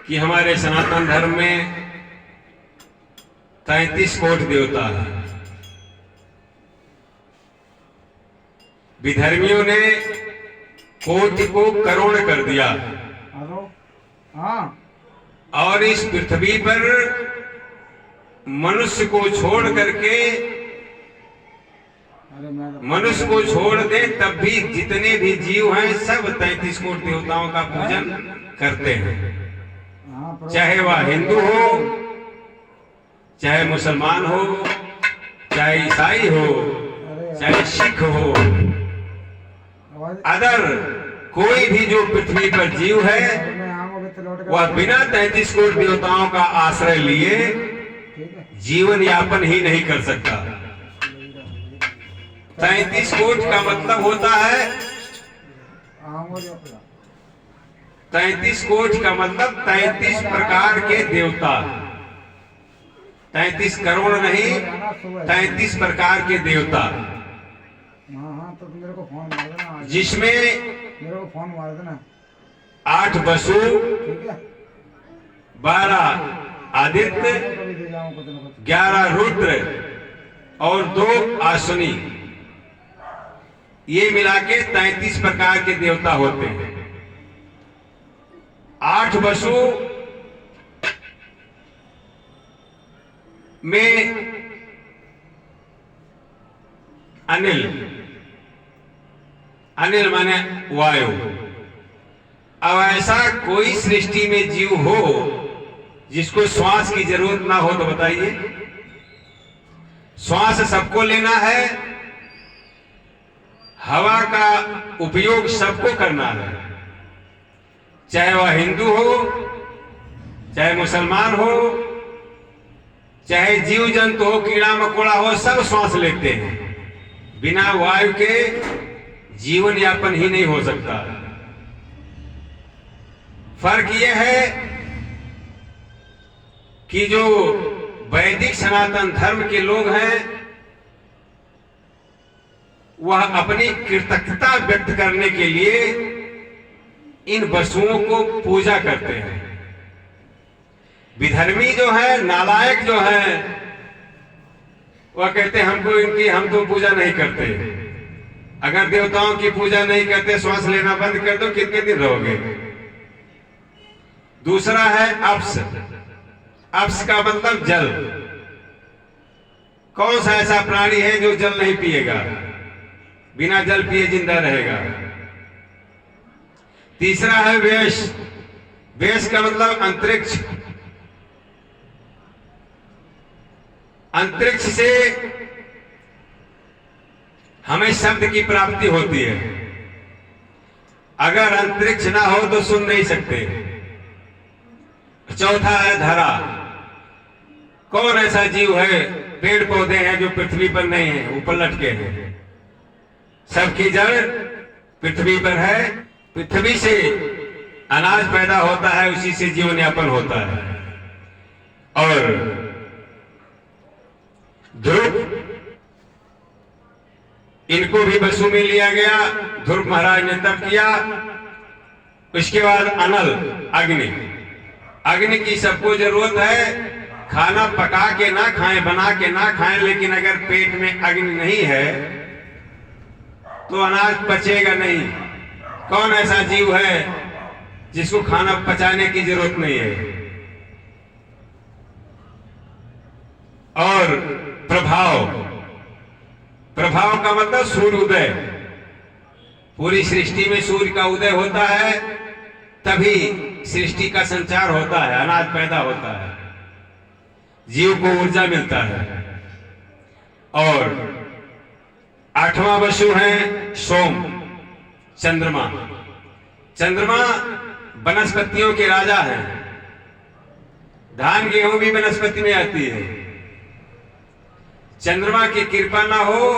कि हमारे सनातन धर्म में 33 कोटि देवता है। विधर्मियों ने कोटि को करोड़ कर दिया। और इस पृथ्वी पर मनुष्य को छोड़ करके, मनुष्य को छोड़ दे तब भी जितने भी जीव हैं सब 33 कोटि देवताओं का पूजन करते हैं। चाहे वह हिंदू हो, चाहे मुसलमान हो, चाहे ईसाई हो, चाहे सिख हो, अदर कोई भी जो पृथ्वी पर जीव है वह बिना 33 कोटि देवताओं का आश्रय लिए जीवन यापन ही नहीं कर सकता। 33 कोटि का मतलब होता है 33 कोटि का मतलब 33 प्रकार के देवता। 33 करोड़ नहीं, 33 प्रकार के देवता, तो मेरे को फोन मार देना। जिसमें मेरे को फोन मार देना। 8 वसु, 12 आदित्य, 11 रुद्र और 2 अश्विनी, ये मिला के 33 प्रकार के देवता होते हैं। 8 वसु में अनिल, अनिल माने वायु। अब ऐसा कोई सृष्टि में जीव हो जिसको श्वास की जरूरत ना हो तो बताइए। श्वास सबको लेना है, हवा का उपयोग सबको करना है। चाहे वह हिंदू हो, चाहे मुसलमान हो, चाहे जीव जंतु हो, कीड़ा मकोड़ा हो, सब श्वास लेते हैं। बिना वायु के जीवन यापन ही नहीं हो सकता। फर्क यह है कि जो वैदिक सनातन धर्म के लोग हैं वह अपनी कृतज्ञता व्यक्त करने के लिए इन वसुओं को पूजा करते हैं। विधर्मी जो है, नालायक जो है, वह कहते हैं हमको इनकी, हम तो पूजा नहीं करते। अगर देवताओं की पूजा नहीं करते, श्वास लेना बंद कर दो, कितने दिन रहोगे। दूसरा है अप्स। अप्स का मतलब जल। कौन सा ऐसा प्राणी है जो जल नहीं पिएगा, बिना जल पिए जिंदा रहेगा। तीसरा है वेश। वेश का मतलब अंतरिक्ष। अंतरिक्ष से हमें शब्द की प्राप्ति होती है। अगर अंतरिक्ष ना हो तो सुन नहीं सकते। चौथा है धरा। कौन ऐसा जीव है, पेड़ पौधे हैं जो पृथ्वी पर नहीं है, ऊपर लटके हैं। सबकी जड़ पृथ्वी पर है। पृथ्वी से अनाज पैदा होता है, उसी से जीवन यापन होता है। और ध्रुव, इनको भी वसु में लिया गया। ध्रुव महाराज ने तप किया। उसके बाद अनल, अग्नि। अग्नि की सबको जरूरत है। खाना पका के ना खाएं, बना के ना खाएं, लेकिन अगर पेट में अग्नि नहीं है तो अनाज पचेगा नहीं। कौन ऐसा जीव है जिसको खाना पचाने की जरूरत नहीं है। और प्रभाव। प्रभाव का मतलब सूर्य उदय। पूरी सृष्टि में सूर्य का उदय होता है, तभी सृष्टि का संचार होता है, अनाज पैदा होता है, जीव को ऊर्जा मिलता है। और 8वां वसु है सोम, चंद्रमा। चंद्रमा वनस्पतियों के राजा हैं। धान गेहूं भी वनस्पति में आती है। चंद्रमा की कृपा ना हो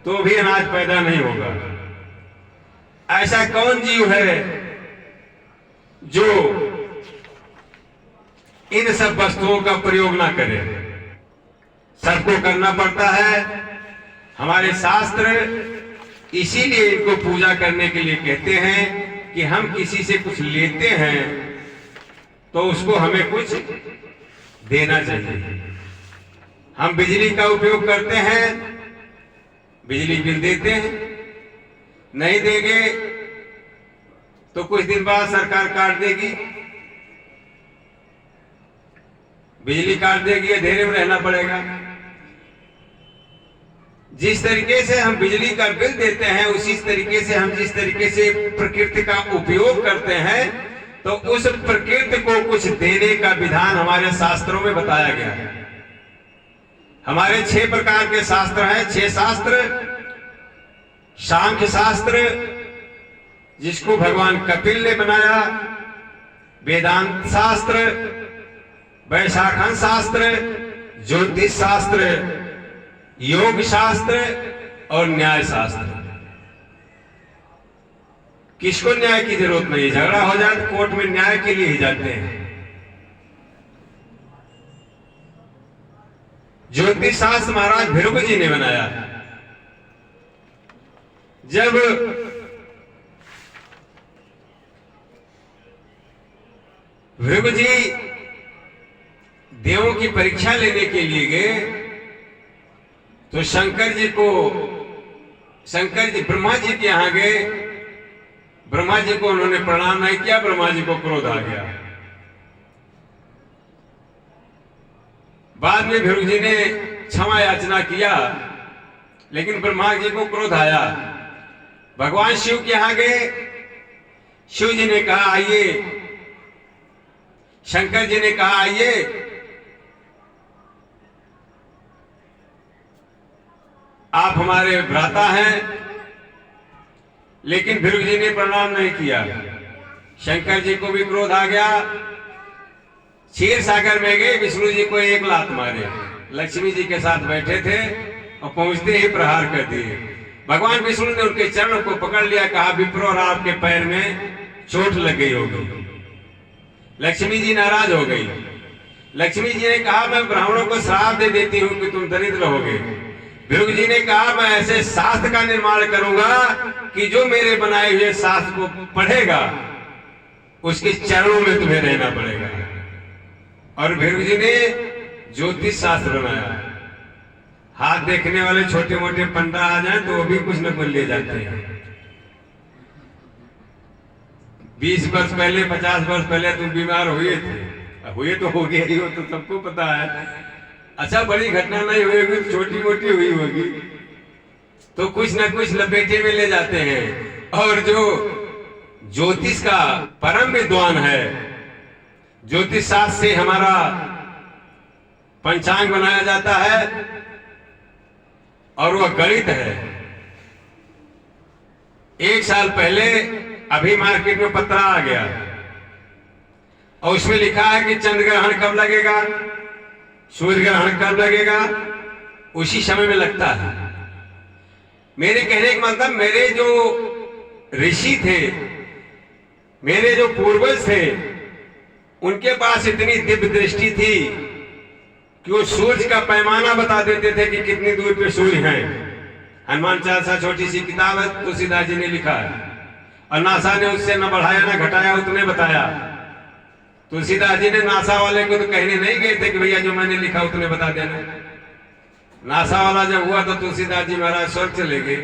तो भी अनाज पैदा नहीं होगा। ऐसा कौन जीव है जो इन सब वस्तुओं का प्रयोग ना करे। सबको करना पड़ता है। हमारे शास्त्र इसीलिए इनको पूजा करने के लिए कहते हैं कि हम किसी से कुछ लेते हैं तो उसको हमें कुछ देना चाहिए। हम बिजली का उपयोग करते हैं, बिजली बिल देते हैं, नहीं देंगे तो कुछ दिन बाद सरकार काट देगी, बिजली काट देगी, अंधेरे में रहना पड़ेगा। जिस तरीके से हम बिजली का बिल देते हैं, उसी तरीके से हम जिस तरीके से प्रकृति का उपयोग करते हैं, तो उस प्रकृति को कुछ देने का विधान हमारे शास्त्रों में बताया गया है। हमारे 6 प्रकार के शास्त्र हैं, 6 शास्त्र। सांख्य शास्त्र, जिसको भगवान कपिल ने बनाया, वेदांत शास्त्र, वैशाखन शास्त्र, ज्योतिष शास्त्र, योग शास्त्र और न्याय शास्त्र। किसको न्याय की जरूरत नहीं है? झगड़ा हो जाए तो कोर्ट में न्याय के लिए ही जाते हैं। ज्योतिष शास्त्र महाराज भृगु जी ने बनाया। जब भृगु जी देवों की परीक्षा लेने के लिए गए, तो शंकर जी ब्रह्मा जी के यहां गए। ब्रह्मा जी को उन्होंने प्रणाम नहीं किया, ब्रह्मा जी को क्रोध आ गया। बाद में भृगु जी ने क्षमा याचना किया, लेकिन ब्रह्मा जी को क्रोध आया। भगवान शिव के यहां गए, शिव जी ने कहा आइए, शंकर जी ने कहा आइए, आप हमारे भ्राता हैं। लेकिन भृगु जी ने प्रणाम नहीं किया। शंकर जी को भी क्रोध आ गया। क्षीर सागर में गए, विष्णु जी को एक लात मारे। लक्ष्मी जी के साथ बैठे थे और पहुंचते ही प्रहार कर दिए। भगवान विष्णु ने उनके चरणों को पकड़ लिया, कहा विप्रो और आपके पैर में चोट लग गई होगी। लक्ष्मी जी नाराज हो गई। लक्ष्मी जी ने कहा मैं ब्राह्मणों को श्राप दे देती हूं कि तुम दरिद्र रहोगे। भृगु जी ने कहा मैं ऐसे शास्त्र का निर्माण करूंगा कि जो मेरे बनाए हुए शास्त्र को पढ़ेगा उसके चरणों में तुम्हें रहना पड़ेगा। और भृगु जी ने ज्योतिष शास्त्र बनाया। हाथ देखने वाले छोटे मोटे पंडा आ जाए तो वो भी कुछ न कुछ ले जाते हैं। 20 वर्ष पहले 50 वर्ष पहले तुम बीमार हुए थे, हुए तो हो गए ही हो, तो सबको पता है। अच्छा बड़ी घटना नहीं हुई होगी, छोटी मोटी हुई होगी, तो कुछ न कुछ लपेटे में ले जाते हैं। और जो ज्योतिष का परम विद्वान है, ज्योतिष शास्त्र से हमारा पंचांग बनाया जाता है और वह गणित है। 1 साल पहले अभी मार्केट में पत्र आ गया और उसमें लिखा है कि चंद्र ग्रहण कब लगेगा, सूर्य ग्रहण कब लगेगा, उसी समय में लगता है। मेरे कहने का मतलब मेरे जो ऋषि थे, मेरे जो पूर्वज थे, उनके पास इतनी दिव्य दृष्टि थी कि वो सूर्य का पैमाना बता देते थे कि कितनी दूर पे सूर्य है। हनुमान चालीसा छोटी सी किताब है, तुलसीदास जी ने लिखा है और नासा ने उससे न बढ़ाया न घटाया, उतने बताया। तुलसीदास जी ने नासा वाले को तो कहने नहीं गए थे कि भैया जो मैंने लिखा उतने बता देना। नासा वाला जब हुआ तो तुलसीदास जी महाराज स्वर्ग चले गए।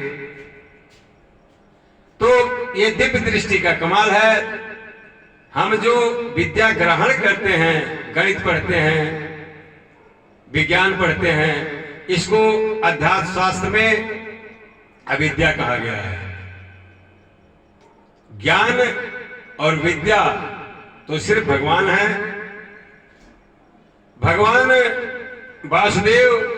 तो ये दिव्य दृष्टि का कमाल है। हम जो विद्या ग्रहण करते हैं, गणित पढ़ते हैं, विज्ञान पढ़ते हैं, इसको अध्यात्म शास्त्र में अविद्या कहा गया है। ज्ञान और विद्या तो सिर्फ भगवान है। भगवान वासुदेव